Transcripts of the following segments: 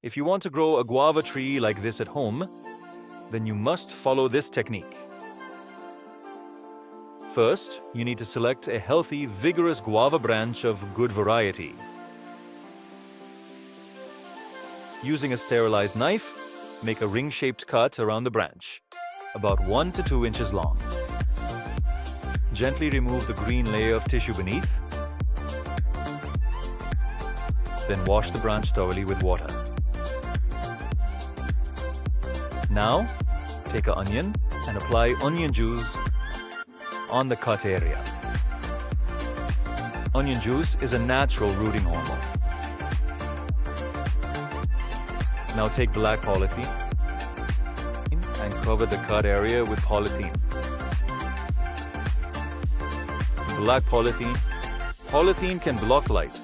If you want to grow a guava tree like this at home, then you must follow this technique. First, you need to select a healthy, vigorous guava branch of good variety. Using a sterilized knife, make a ring-shaped cut around the branch, about 1 to 2 inches long. Gently remove the green layer of tissue beneath. Then wash the branch thoroughly with water. Now, take an onion and apply onion juice on the cut area. Onion juice is a natural rooting hormone. Now take black polythene and cover the cut area with polythene. Black polythene. Polythene can block light,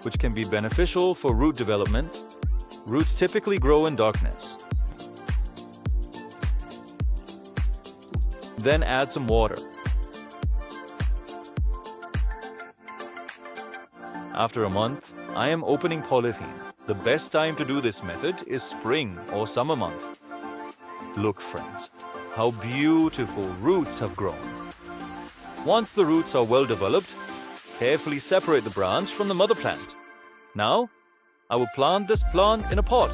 which can be beneficial for root development. Roots typically grow in darkness. Then add some water. After a month, I am opening polythene. The best time to do this method is spring or summer month. Look, friends, how beautiful roots have grown. Once the roots are well developed, carefully separate the branch from the mother plant. Now, I will plant this plant in a pot.